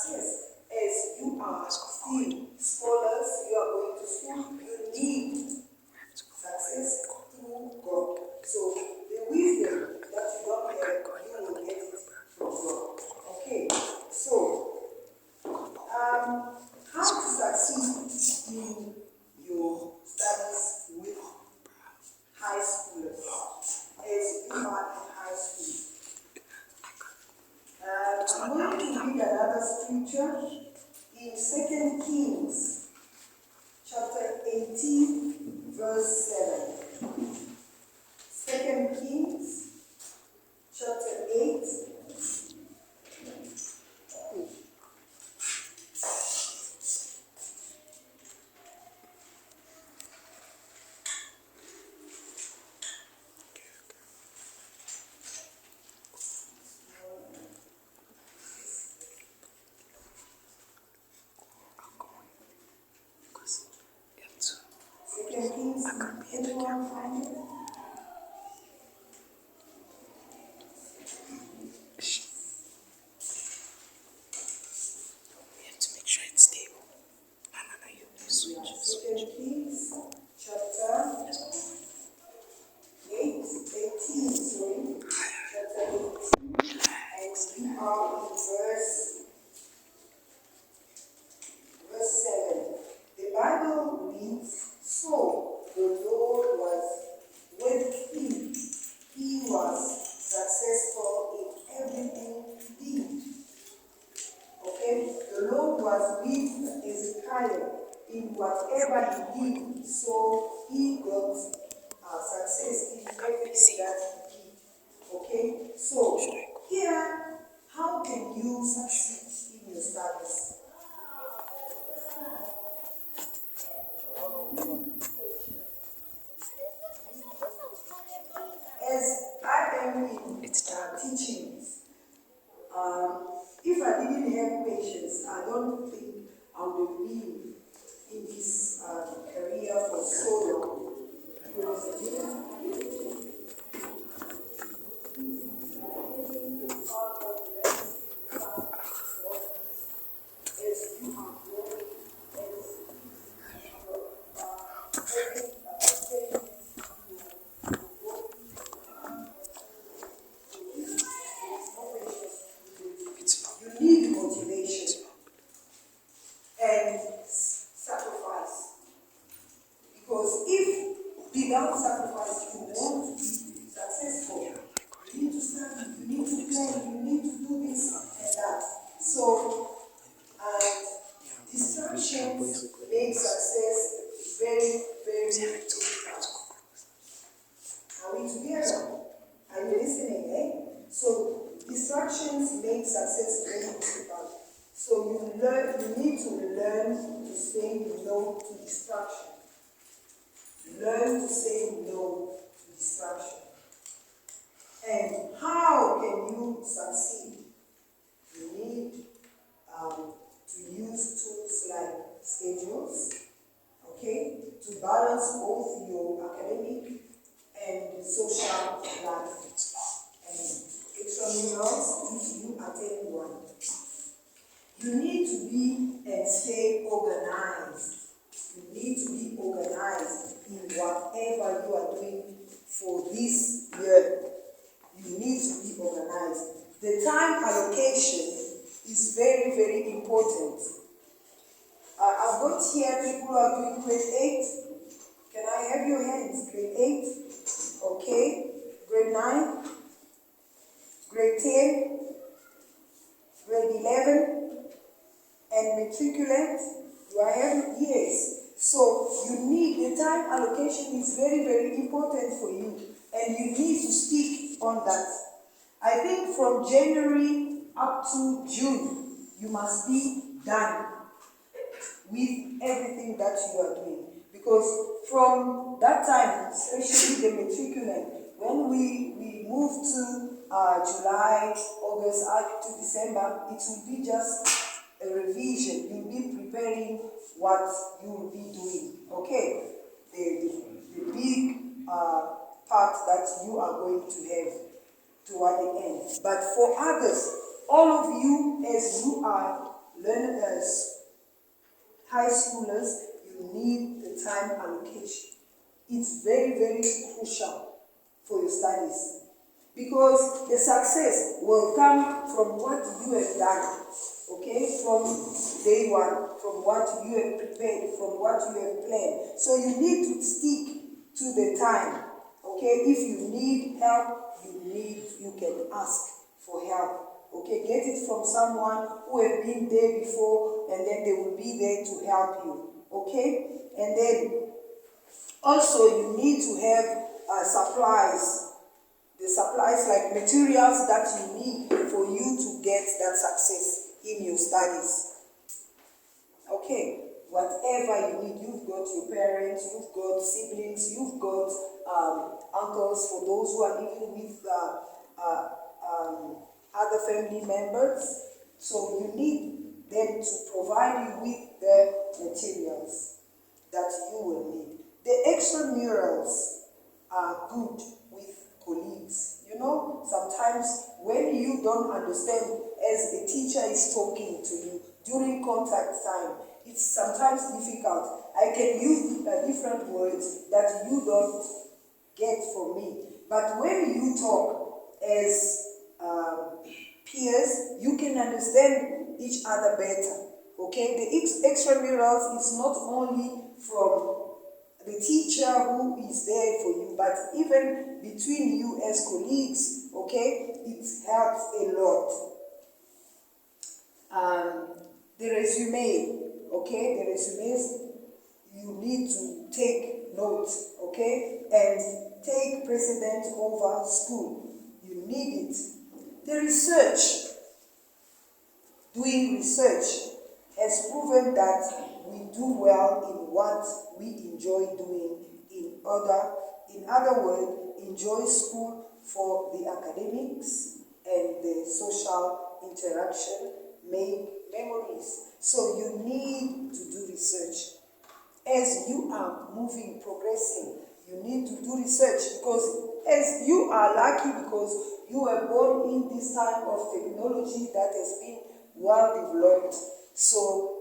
success. As you are still scholars, you are going to school, you need success through God. So the wisdom that you don't have, you will get it from God. Okay, so how to succeed in your studies with high schoolers, as you are in high school. I'm going to read another scripture in 2 Kings chapter 18 verse 7. 2 Kings chapter 8 Kings, anyone find it? We have to make sure it's stable. You switch. Kings, chapter 18, sorry. Chapter 18, and we are in verse 7. The Bible reads, so the Lord was with him. He was successful in everything he did. Okay? The Lord was with Ezekiel in whatever he did, so he got success in everything that he did. Okay? So, here, how can you succeed in your studies? As I am in teachings, if I didn't have patience, I don't think I would have been in this career for so long. You need motivation and sacrifice. Because if without sacrifice you won't be successful. You need to study, you need to plan, you need to do this and that. So, distractions make success very, very difficult. Are we together? Are you listening, eh? So, distractions make success very difficult. So you need to learn to say no to distraction. Learn to say no to distraction. And how can you succeed? You need to use tools like schedules, okay, to balance both your academic and social life. And extramurals if you attend one. You need to be and stay organized. You need to be organized in whatever you are doing for this year. You need to be organized. The time allocation is very, very important. I've got here people who are doing grade 8. Can I have your hands? Grade 8. Okay. Grade 9. Grade 10. Grade 11. And matriculate. Do I have? Yes. So you need, the time allocation is very, very important for you. And you need to stick on that. I think from January up to June, you must be done with everything that you are doing. Because from that time, especially the matriculant, when we move to July, August, up to December, it will be just a revision. You'll be preparing what you will be doing. Okay? The big part that you are going to have toward the end. But for others, all of you, as you are learners, high schoolers, you need the time allocation. It's very, very crucial for your studies because the success will come from what you have done, okay, from day one, from what you have prepared, from what you have planned. So you need to stick to the time, okay. If you need help, you can ask for help, okay. Get it from someone who have been there before, and then they will be there to help you, okay. And then also you need to have supplies. The supplies like materials that you need for you to get that success in your studies. Okay, whatever you need, you've got your parents, you've got siblings, you've got uncles for those who are living with other family members. So you need them to provide you with the materials that you will need. The extramurals are good with colleagues. You know, sometimes when you don't understand as a teacher is talking to you during contact time, it's sometimes difficult. I can use different words that you don't get from me. But when you talk as peers, you can understand each other better. Okay, the extramurals is not only from the teacher who is there for you, but even between you as colleagues, okay, it helps a lot. The resume, okay, the resumes, you need to take notes, okay, and take precedence over school. You need it. The research, doing research has proven that we do well in what we enjoy doing. In other words, enjoy school for the academics and the social interaction, make memories. So you need to do research. As you are moving, progressing, you need to do research because as you are lucky because you were born in this type of technology that has been well developed. So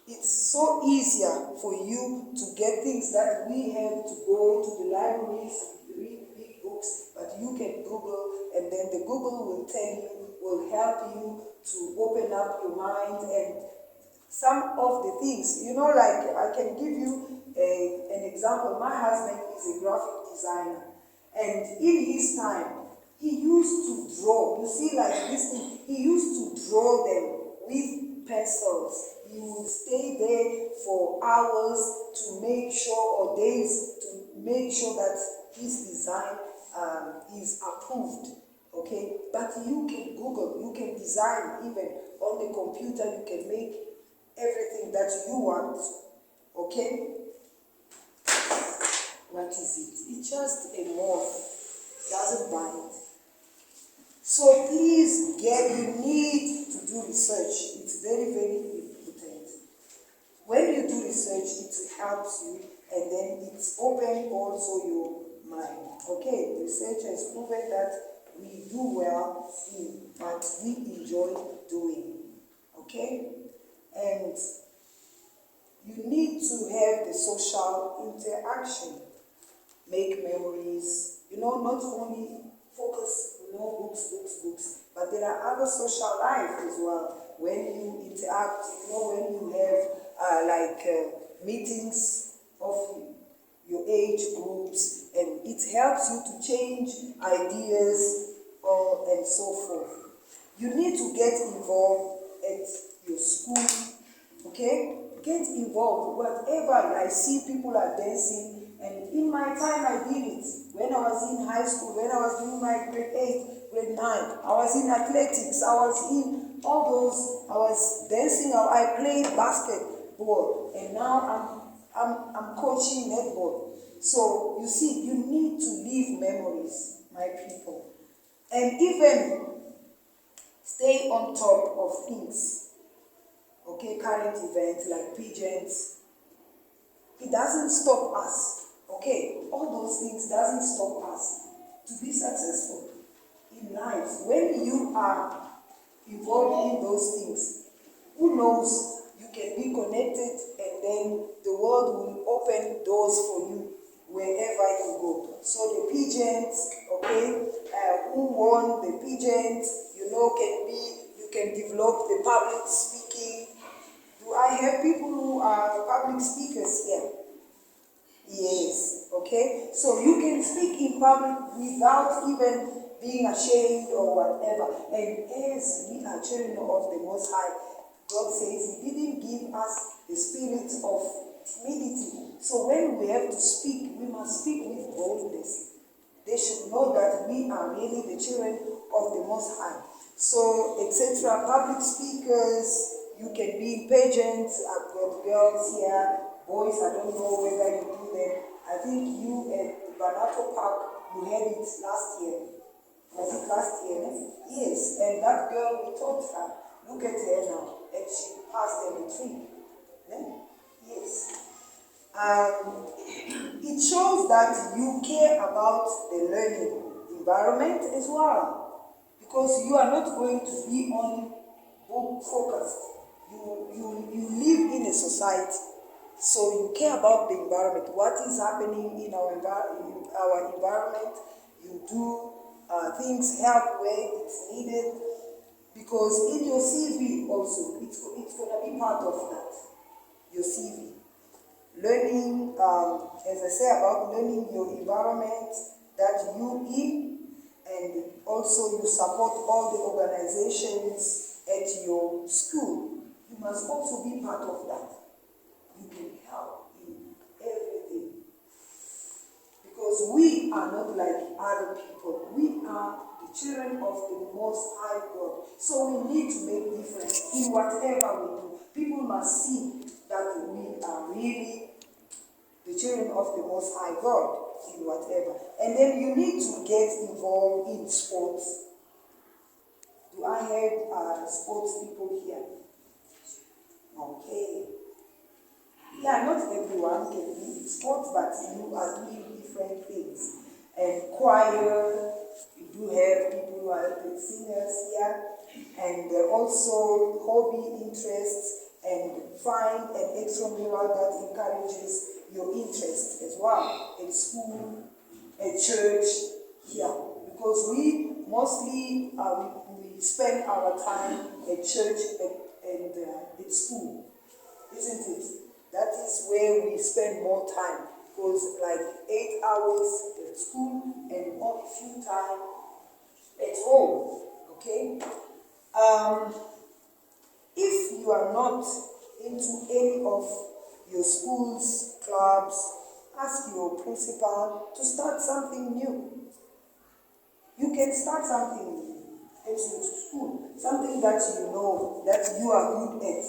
it's so easier for you to get things that we have to go to the libraries, read big books, but you can Google, and then the Google will tell you, will help you to open up your mind. And some of the things, you know, like I can give you an example. My husband is a graphic designer, and in his time, he used to draw. You see, like this thing, he used to draw them with pencils. He would stay there for hours to make sure, or days to make sure that his design is approved. Okay, but you can Google, you can design even on the computer. You can make everything that you want. Okay, what is it? It's just a moth, doesn't bite. So please, you need to do research. It's very, very important. When you do research, it helps you, and then it's open also your mind. Okay, research has proven that we do well in what we enjoy doing. Okay, and you need to have the social interaction, make memories. You know, not only focus, books, but there are other social life as well. When you interact, you know, when you have meetings of your age groups, and it helps you to change ideas and so forth. You need to get involved at your school, okay? Get involved. Whatever, I see people are dancing, and in my time I did it. When I was in high school, when I was doing my grade 8, grade 9, I was in athletics, I was in all those, I was dancing, I played basketball, and now I'm coaching netball. So you see, you need to leave memories, my people, and even stay on top of things. Okay, current events like pageants, it doesn't stop us. Okay, all those things doesn't stop us to be successful in life. When you are involved in those things, who knows, you can be connected and then the world will open doors for you wherever you go. So the pigeons, okay, who won the pigeons, you can develop the public speaking. Do I have people who are public speakers here? Yes, okay. So you can speak in public without even being ashamed or whatever. And as we are children of the Most High, God says He didn't give us the spirit of timidity. So when we have to speak, we must speak with boldness. They should know that we are really the children of the Most High. So, etc. Public speakers, you can be pageants. I've got girls here, boys, I don't know whether you do them. I think you at Banato Park, you had it last year. Was it last year? Yes, and that girl, we taught her, look at her now, and she passed the retreat. Yes. It shows that you care about the learning environment as well. Because you are not going to be only book focused. You live in a society, so you care about the environment. What is happening in our environment? You do things, help where it's needed. Because in your CV also, it's going to be part of that. Your CV. Learning, as I say about learning your environment that you in. And also you support all the organizations at your school. You must also be part of that. You can help in everything. Because we are not like other people. We are the children of the Most High God. So we need to make difference in whatever we do. People must see that we are really the children of the Most High God in whatever. And then you need to get involved in sports. Do I have sports people here? Okay. Yeah, not everyone can be in sports, but you are doing different things. And choir, you do have people who are singers here, and also hobby interests, and find an extramural that encourages your interest as well at school, at church, here. Because we mostly we spend our time at church and at school, isn't it? That is where we spend more time. Because like 8 hours at school and only few time at home. Okay? If you are not into any of your school's clubs, ask your principal to start something new. You can start something new at your school, something that you know that you are good at,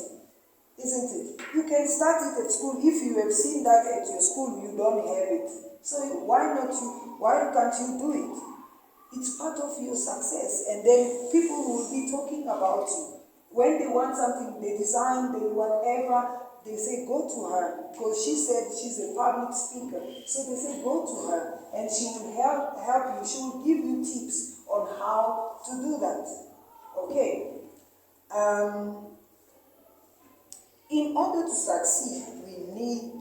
isn't it? You can start it at school. If you have seen that at your school, you don't have it. So why can't you do it? It's part of your success, and then people will be talking about you. When they want something, they design, they whatever, they say go to her, because she said she's a public speaker. So they say go to her, and she will help you. She will give you tips on how to do that. Okay. In order to succeed, we need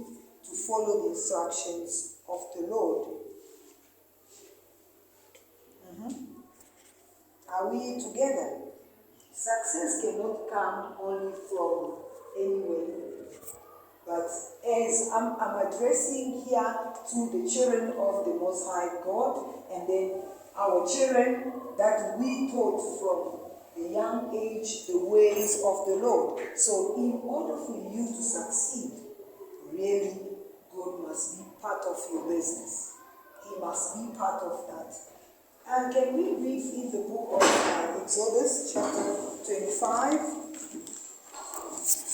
to follow the instructions of the Lord. Are we together? Success cannot come only from anywhere. But as I'm addressing here to the children of the Most High God, and then our children that we taught from the young age the ways of the Lord. So in order for you to succeed, really, God must be part of your business. He must be part of that. And can we read in the book of Exodus, chapter 25? I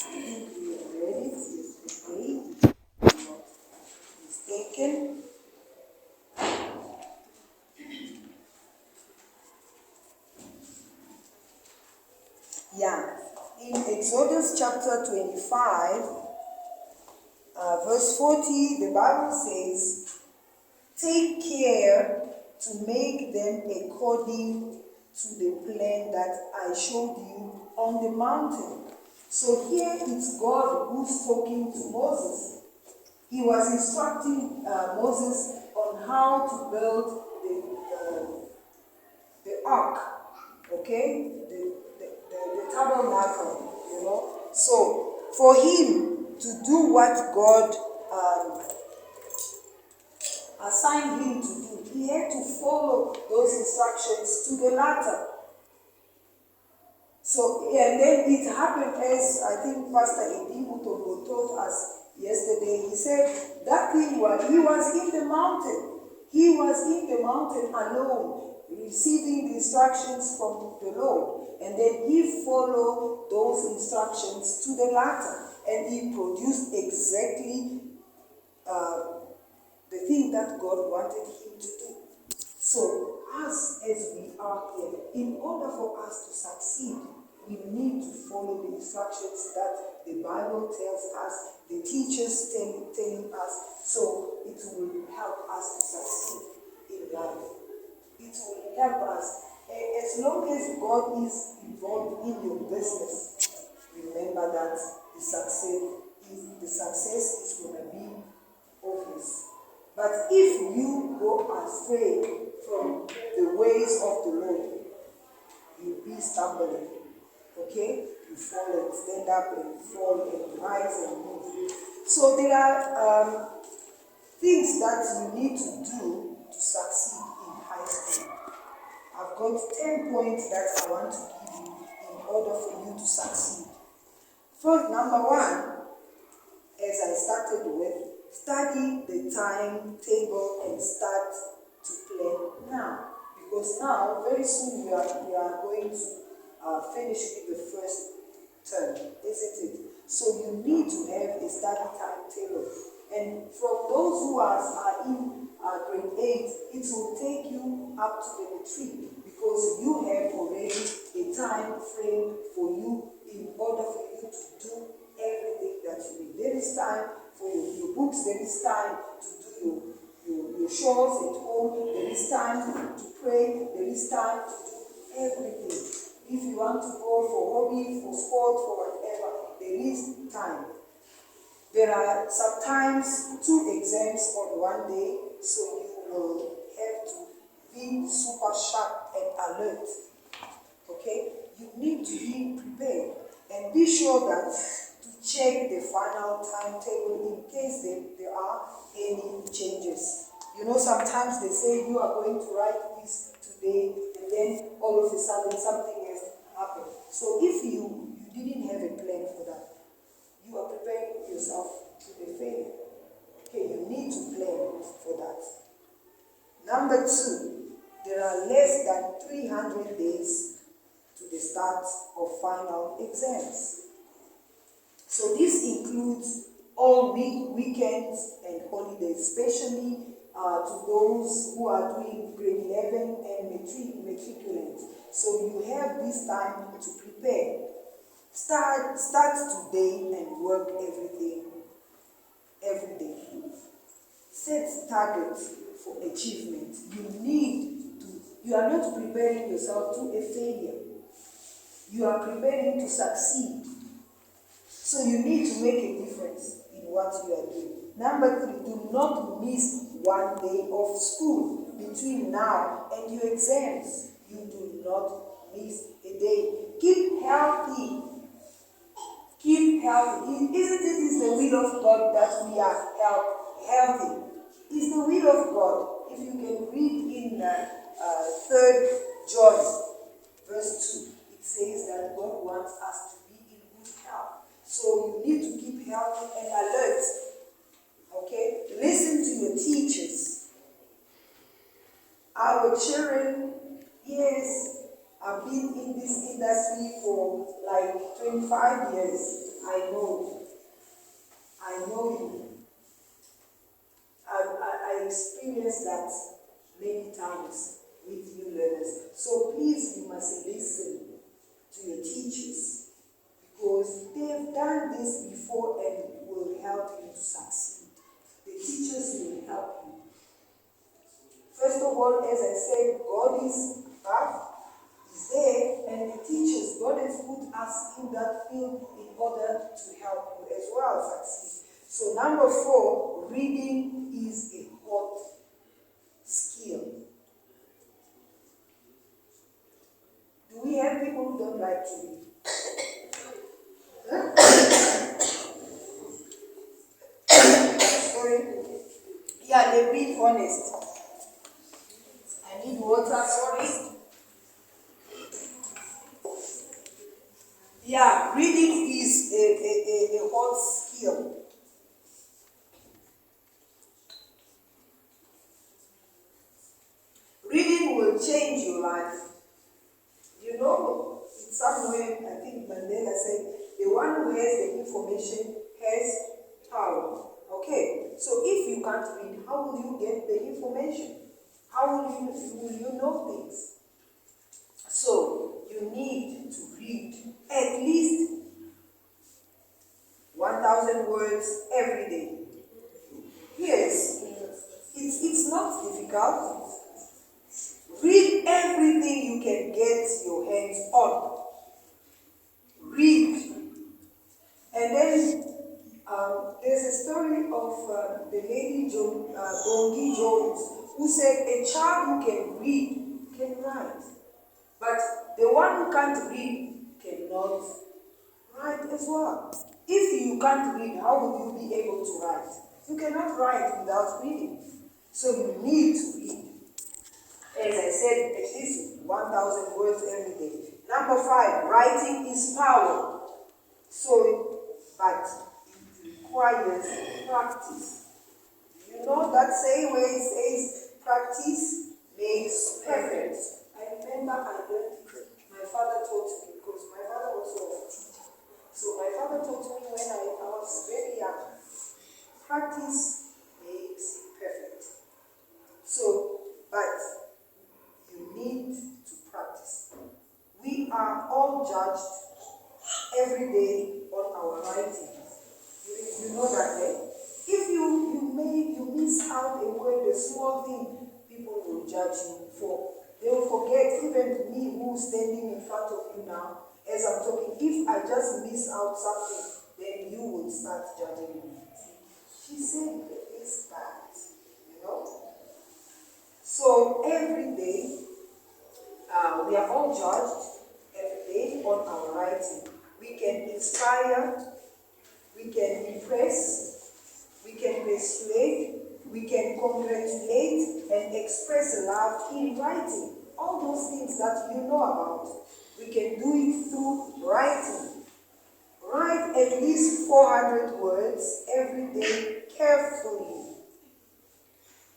think we have read it yesterday. I'm not mistaken. Yeah. In Exodus chapter 25, verse 40, the Bible says, "Take care to make them according to the plan that I showed you on the mountain. So here it's God who's talking to Moses. He was instructing Moses on how to build the ark, okay, the tabernacle, you know. So for him to do what God assigned him to do, he had to follow those instructions to the letter. So, and then it happened, as I think Pastor Edi Mutombo told us yesterday. He said that thing was, he was in the mountain. He was in the mountain alone, receiving the instructions from the Lord. And then he followed those instructions to the letter. And he produced exactly the thing that God wanted him to do. So, us as we are here, in order for us to succeed, we need to follow the instructions that the Bible tells us, the teachers telling us, so it will help us to succeed in life. It will help us. As long as God is involved in your business, remember that the success is going to be obvious. But if you go astray from the ways of the Lord, you'll be stumbling. Okay? You fall and stand up and fall and rise and move. So there are things that you need to do to succeed in high school. I've got 10 points that I want to give you in order for you to succeed. First, number one, as I started with, study the timetable and start to plan now. Because now, very soon, we are going to finish with the first term, isn't it? So you need to have a study timetable. And from those who are in grade 8, it will take you up to the retreat, because you have already a time frame for you in order for you to do everything that you need. There is time for your books, there is time to do your chores at home, there is time to pray, there is time to do everything. If you want to go for hobby, for sport, for whatever, there is time. There are sometimes 2 exams on one day, so you will have to be super sharp and alert. Okay? You need to be prepared and be sure that to check the final timetable in case there are any changes. You know, sometimes they say you are going to write this today, and then all of a sudden something has happened. So if you didn't have a plan for that, you are preparing yourself to the failure. Okay, you need to plan for that. Number 2, there are less than 300 days to the start of final exams. So this includes all weekends and holidays, especially to those who are doing grade 11 and matriculants. So you have this time to prepare. Start today and work every day. Set targets for achievement. You are not preparing yourself to a failure. You are preparing to succeed. So you need to make a difference in what you are doing. Number 3, do not miss one day of school between now and your exams. You do not miss a day. Keep healthy. Keep healthy. Isn't it the will of God that we are healthy? It's the will of God. If you can read in 3rd John, verse 2, it says that God wants us to be in good health. So you need to keep healthy and alert. Okay? Listen to your teachers. Our children, yes, I've been in this industry for like 25 years. I know you. I experienced that many times with new learners. So please, you must listen to your teachers, because they've done this before and will help you to succeed. The teachers will help you. First of all, as I said, God is there, and the teachers, God has put us in that field in order to help you as well succeed. So number 4, reading is a hot skill. Do we have people who don't like to read? Sorry. Yeah, they read honest. I need water, sorry. Yeah, reading is a hot skill. Reading will change your life. You know, in some way, I think Mandela said, the one who has the information has power. Okay, so if you can't read, how will you get the information? How will you know things? So, you need to read at least 1,000 words every day. Yes, it's not difficult. Read everything you can get your hands on. Read. And then there's a story of the lady Bongi Jones, who said a child who can read can write. But the one who can't read cannot write as well. If you can't read, how will you be able to write? You cannot write without reading. So you need to read. As I said, at least 1,000 words every day. Number 5, writing is power. But it requires practice. You know that saying where it says, practice makes perfect. I remember my father taught me, because my father also was a teacher. So my father taught me when I was very young. Practice makes perfect. But you need to practice. We are all judged every day on our writings. You know that, eh? If you miss out a word, a small thing, people will judge you for. They will forget, even me who's standing in front of you now, as I'm talking, if I just miss out something, then you will start judging me. She said this, that, you know? So every day, we are all judged every day on our writing. We can inspire, we can impress, we can persuade, we can congratulate and express love in writing. All those things that you know about, we can do it through writing. Write at least 400 words every day carefully.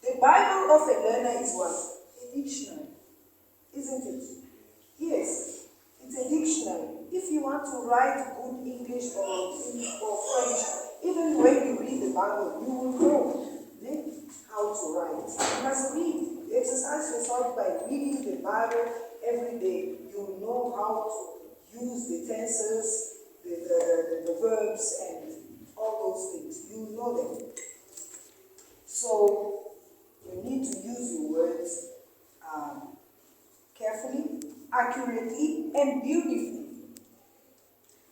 The Bible of a learner is what? A dictionary, isn't it? Yes, it's a dictionary. If you want to write good English or French, even when you read the Bible, you will know how to write. You must read. Exercise yourself by reading the Bible every day. You will know how to use the tenses, the verbs, and all those things. You will know them. So, you need to use your words carefully, accurately, and beautifully.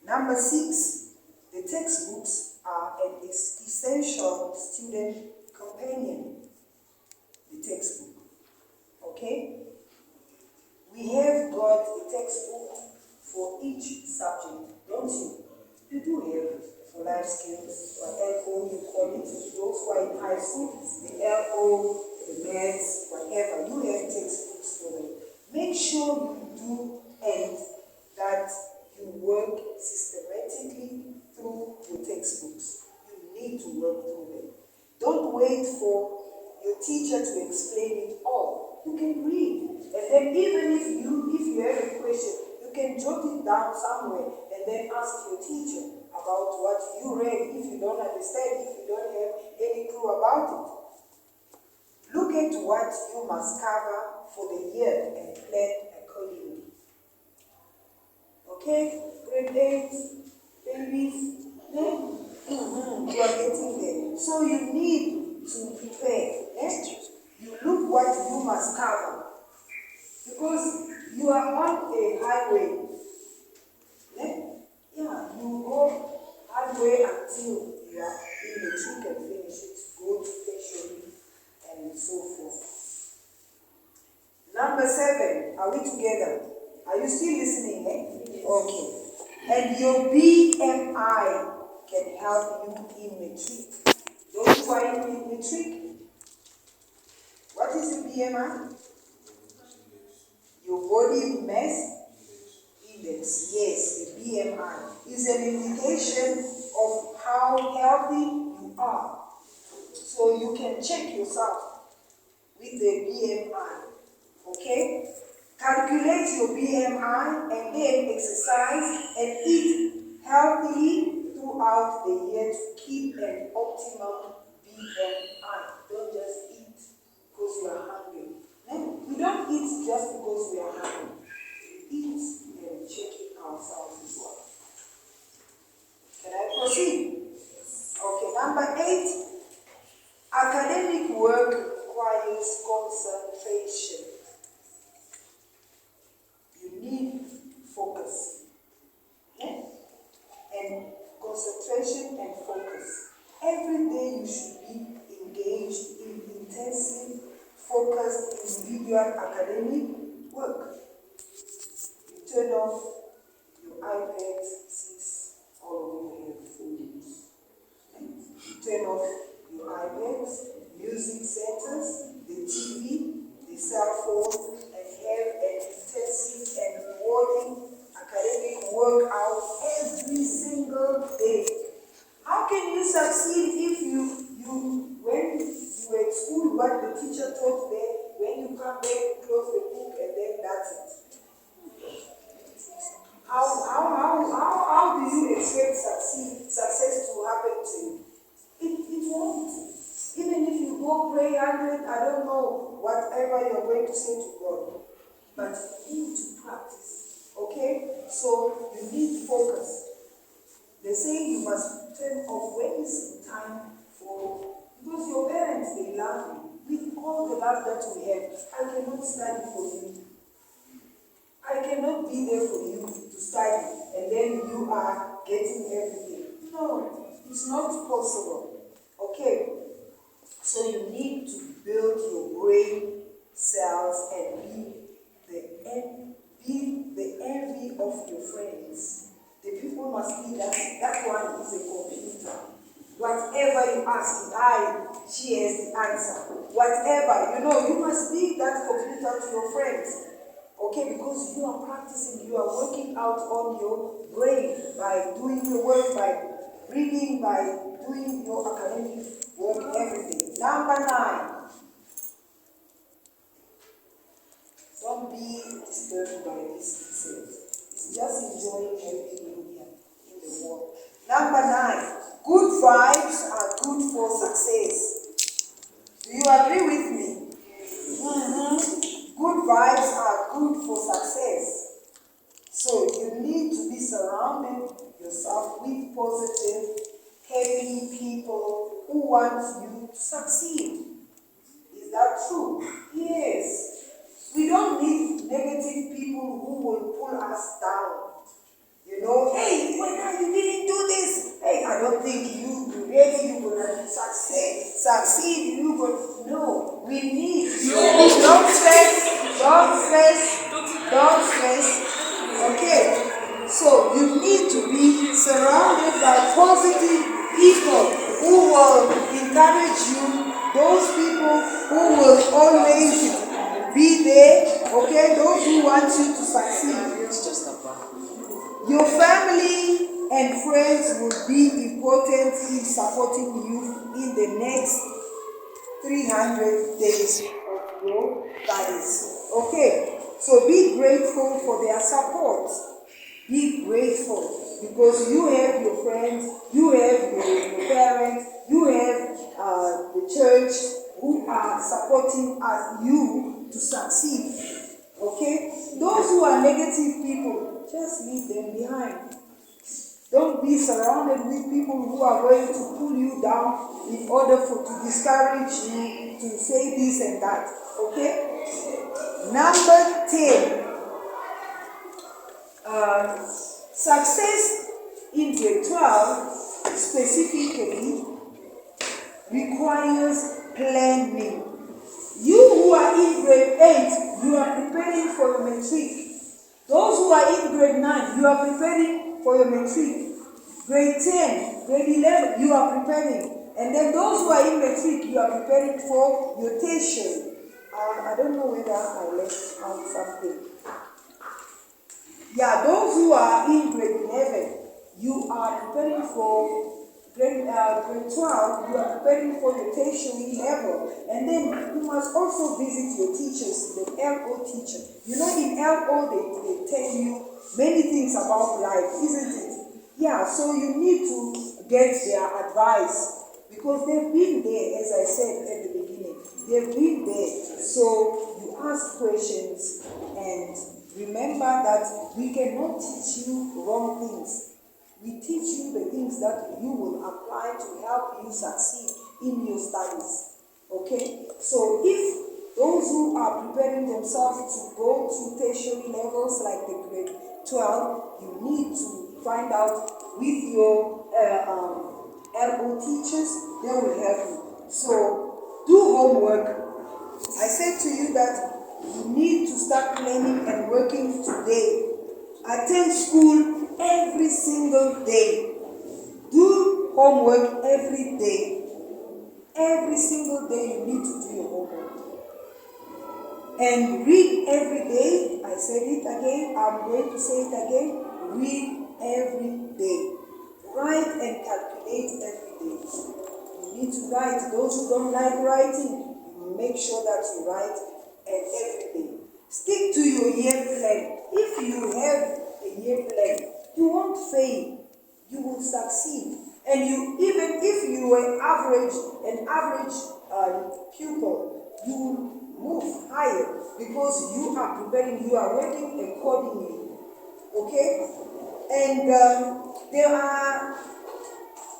Number 6, the textbooks are an essential student companion. The textbook. Okay? We have got a textbook for each subject, don't you? You do have for life skills, or LO, you call it, those who are in high school, the LO, the maths, whatever. You have textbooks for them. Make sure you do and that you work systematically through your textbooks. You need to work through them. Don't wait for your teacher to explain it all. You can read. And then even if you have a question, you can jot it down somewhere and then ask your teacher about what you read if you don't understand, if you don't have any clue about it. Look at what you must cover for the year and plan accordingly. Okay? Grade 8, babies, you are getting there. So you need to prepare. You look what you must cover. Because you are on a highway. way until you are in the truth and finish it. Go to tertiary and so forth. Number 7, are we together? Are you still listening? Yes. Okay. And your BMI can help you in matric. Those who are in matric, what is the BMI? Your body mass index. Yes, the BMI is an indication of how healthy you are. So you can check yourself with the BMI. Okay? Calculate your BMI and then exercise and eat healthily throughout the year to keep an optimum BMI. Don't just eat because you are hungry. No, we don't eat just because we are hungry. We eat and check it ourselves as well. Can I proceed? Okay, number 8. Academic work requires concentration. You need focus. Yeah? And concentration and focus. Every day you should be engaged in intensive, focused, individual academic work. You turn off your iPad since all of you have phones. You turn off your iPads, music centers, the TV, the cell phone, and have an intensive and rewarding academic workout every single day. How can you succeed if when you were at school, what the teacher taught there, when you come back, you close the book, and then that's it? How do you expect success to happen to you? It won't. Even if you go pray 100, I don't know, whatever you're going to say to God. But you need to practice. Okay? So you need focus. They say you must turn off when is time for, because your parents, they love you. With all the love that we have, I cannot study for you. I cannot be there for you to study and then you are getting everything. No, it's not possible. Okay? So you need to build your brain cells and be the envy of your friends. The people must be that one is a computer. Whatever you ask, she has the answer. Whatever, you must be that computer to your friends. Okay, because you are practicing, you are working out on your brain by doing your work, by reading, by doing your academic work, everything. Number 9. Don't be disturbed by this itself. It's just enjoying everything here in the world. Number 9. Good vibes are good for success. Do you agree with me? Mm-hmm. Good vibes are good for success. So you need to be surrounded yourself with positive, happy people who want you to succeed. Is that true? Yes. We don't need negative people who will pull us down. Hey, why you didn't do this? Hey, I don't think you will succeed. You will. No, we need. Don't stress. Okay. So you need to be surrounded by positive people who will encourage you. Those people who will always be there. Okay, those who want you to succeed. It's just a bar. Your family and friends will be important in supporting you in the next 300 days of your studies. Okay, so be grateful for their support. Be grateful because you have your friends, you have your parents, you have the church who are supporting you to succeed. Okay? Those who are negative people, just leave them behind. Don't be surrounded with people who are going to pull you down in order to discourage you to say this and that. Okay? Number 10. Success in grade 12 specifically requires planning. You who are in grade 8, you are preparing for your matric. Those who are in grade 9, you are preparing for your matric. Grade 10, grade 11, you are preparing. And then those who are in matric, you are preparing for your tertiary. I don't know whether I left out something. Yeah, those who are in grade 11, you are preparing for grade 12, you are preparing for your tertiary level. And then you must also visit your teachers, the LO teacher. You know, in LO, they tell you many things about life, isn't it? Yeah, so you need to get their advice because they've been there, as I said at the beginning. They've been there. So you ask questions and remember that we cannot teach you wrong things. We teach you the things that you will apply to help you succeed in your studies. Okay? So if those who are preparing themselves to go to tertiary levels like the grade 12, you need to find out with your LO teachers, they will help you. So do homework. I said to you that you need to start planning and working today. Attend school every single day. Do homework every day. Every single day you need to do your homework. And read every day. I said it again. I'm going to say it again. Read every day. Write and calculate every day. You need to write. Those who don't like writing, make sure that you write every day. Stick to your year plan. If you have a year plan, you won't fail. You will succeed. And you, even if you were an average pupil, you will move higher because you are preparing, you are working accordingly. Okay? And there are,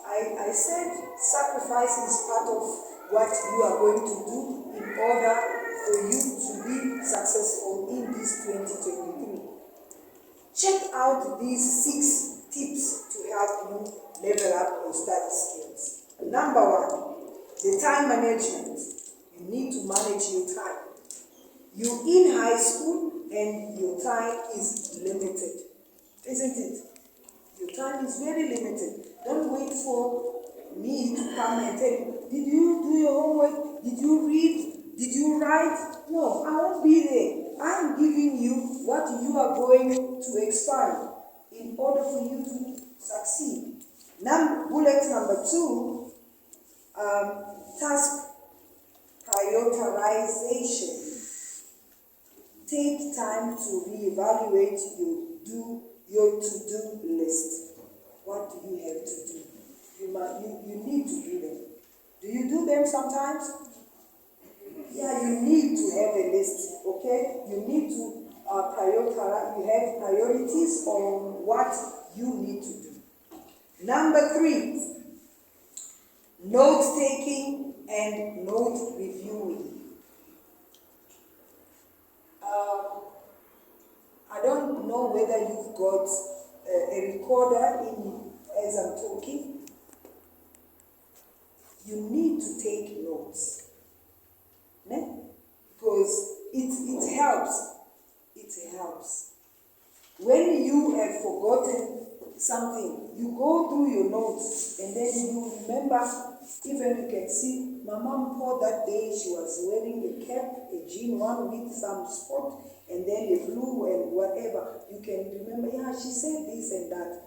I said sacrifice is part of what you are going to do in order for you to be successful in this 2023. Check out these 6 tips to help you level up your study skills. Number 1, the time management. You need to manage your time. You're in high school and your time is limited, isn't it? Your time is very limited. Don't wait for me to come and tell you, did you do your homework? Did you read? Did you write? No, I won't be there. I'm giving you what you are going to expand in order for you to succeed. Bullet number 2, task prioritization. Take time to reevaluate your to-do list. What do you have to do? You need to do them. Do you do them sometimes? Yeah, you need to have a list, okay? You need to prioritize, you have priorities on what you need to do. Number 3, note-taking and note reviewing. I don't know whether you've got a recorder as I'm talking. You need to take notes. Because it helps. It helps. When you have forgotten something, you go through your notes and then you remember. Even you can see my mom called that day, she was wearing a cap, a jean one with some spot, and then a blue and whatever. You can remember, yeah, she said this and that.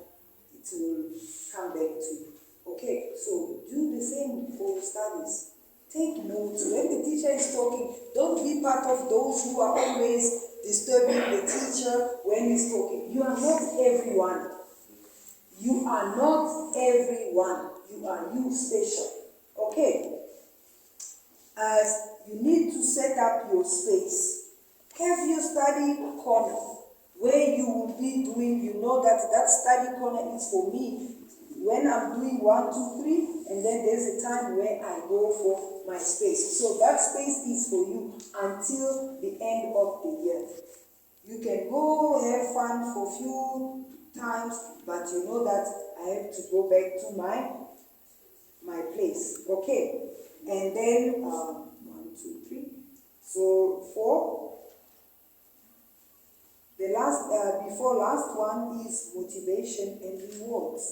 It will come back to you. Okay, so do the same for studies. Take notes. When the teacher is talking, don't be part of those who are always disturbing the teacher when he's talking. You are not everyone. You are not everyone. You are you special. Okay? You need to set up your space. Have your study corner where you will be doing, you know that study corner is for me. When I'm doing 1, 2, 3, and then there's a time where I go for my space. So that space is for you until the end of the year. You can go have fun for few times, but you know that I I have to go back to my place. Okay. And then 1, 2, 3. So 4. The last, before last one is motivation and rewards.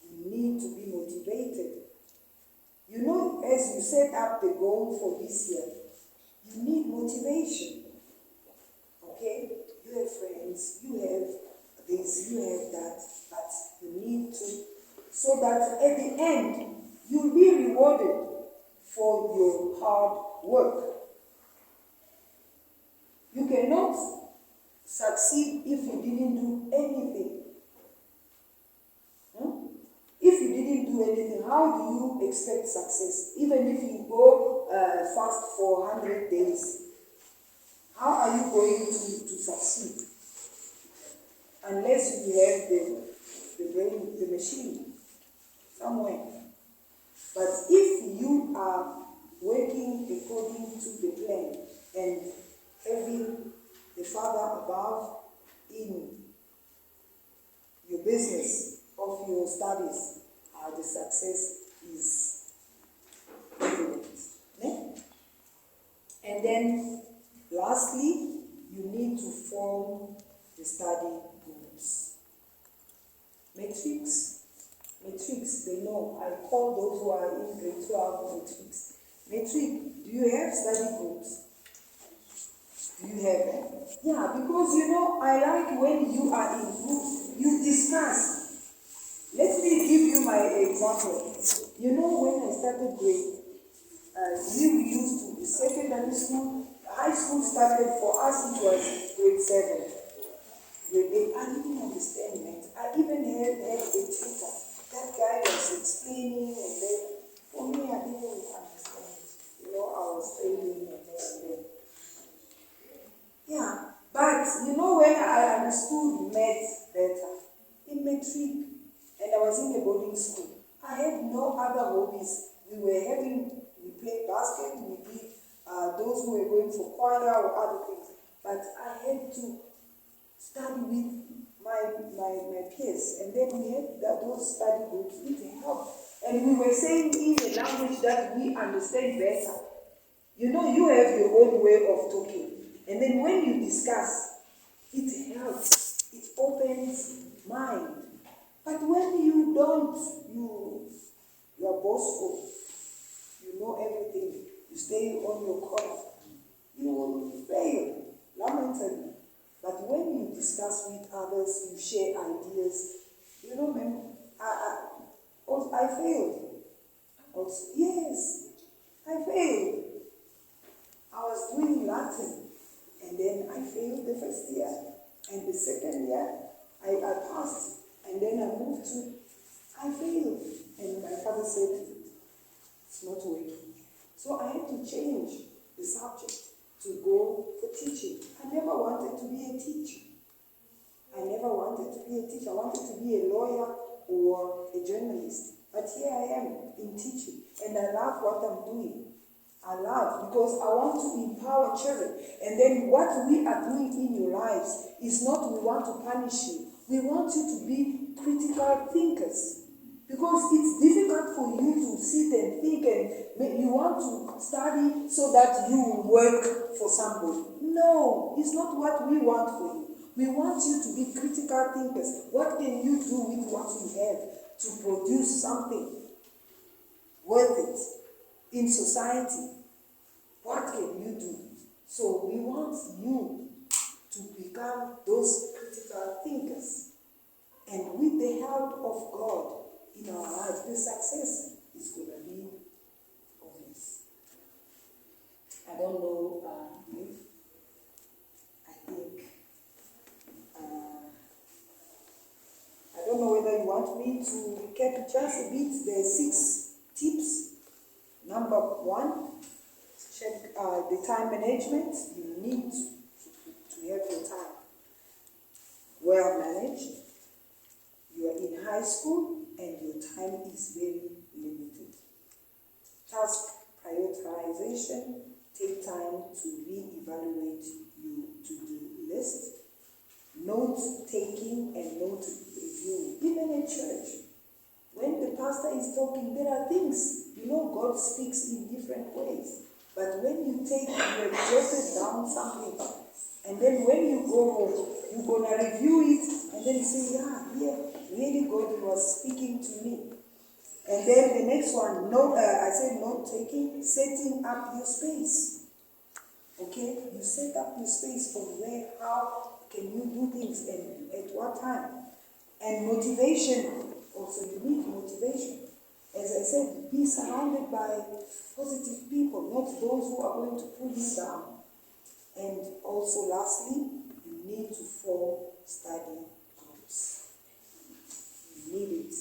You need to be motivated. You know, as you set up the goal for this year, you need motivation. Okay? You have friends, you have this, you have that, but you need to, so that at the end, you'll be rewarded for your hard work. You cannot succeed if you didn't do anything. If you didn't do anything, how do you expect success? Even if you go fast for 100 days, how are you going to succeed? Unless you have the brain, the machine somewhere. But if you are working according to the plan and having the Father above in your business of your studies, the success is evident. Okay? And then lastly, you need to form the study groups. Matrix, they know. I call those who are in grade 12 matrix. Matrix, do you have study groups? Do you have it? Yeah, because you know, I like when you are in groups, you discuss. Let me give you my example. You know, when I started grade, we used to be secondary school, high school started for us, it was grade 7. Grade 8, I didn't understand it. I even had a tutor. That guy was explaining, and then for me, I didn't understand. You know, I was failing and then. Yeah, but you know, when I understood maths better, in matric, and I was in a boarding school, I had no other hobbies. We played basket, we did those who were going for choir or other things. But I had to study with my peers, and then we had those study groups. It helped. And we were saying in a language that we understand better. You know, you have your own way of talking. And then when you discuss, it helps. It opens mind. But when you don't, you are boastful. You know everything. You stay on your corner. You will fail, lamentably. But when you discuss with others, you share ideas. You know, man, I failed. Also, yes, I failed. I was doing Latin, and then I failed the first year, and the second year, I passed, and then I moved to, I failed, and my father said, it's not working. So I had to change the subject to go for teaching. I never wanted to be a teacher. I wanted to be a lawyer or a journalist. But here I am in teaching, and I love what I'm doing. I love, because I want to empower children. And then what we are doing in your lives is not we want to punish you. We want you to be critical thinkers. Because it's difficult for you to sit and think, and you want to study so that you will work for somebody. No, it's not what we want for you. We want you to be critical thinkers. What can you do with what you have to produce something worth it in society? What can you do? So we want you to become those critical thinkers. And with the help of God in our lives, the success is going to be obvious. I don't know if I think I don't know whether you want me to recap just a bit the 6 tips. Number 1, check the time management. You need to have your time well managed. You are in high school and your time is very limited. Task prioritization. Take time to re-evaluate your to-do list. Note taking and note review. Even even at church, when the pastor is talking, there are things, God speaks in different ways. But when you have jotted down something, and then when you go home, you're going to review it, and then you say, really God was speaking to me. And then the next one, I said note taking, setting up your space. Okay? You set up your space from where, how can you do things, and at what time. And motivation, also you need motivation. As I said, be surrounded by positive people, not those who are going to pull you down. And also lastly, you need to form study groups. You need it.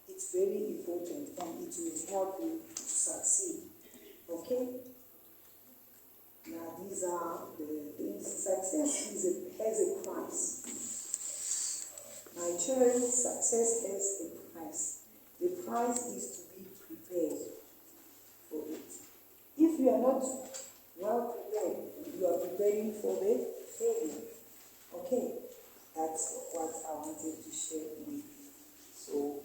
It's very important, and it will help you to succeed. Okay? Now these are the things. Success has a price. My church, success has a price. The price is to be prepared for it. If you are not well prepared, you are preparing for the failure. Okay? That's what I wanted to share with you. So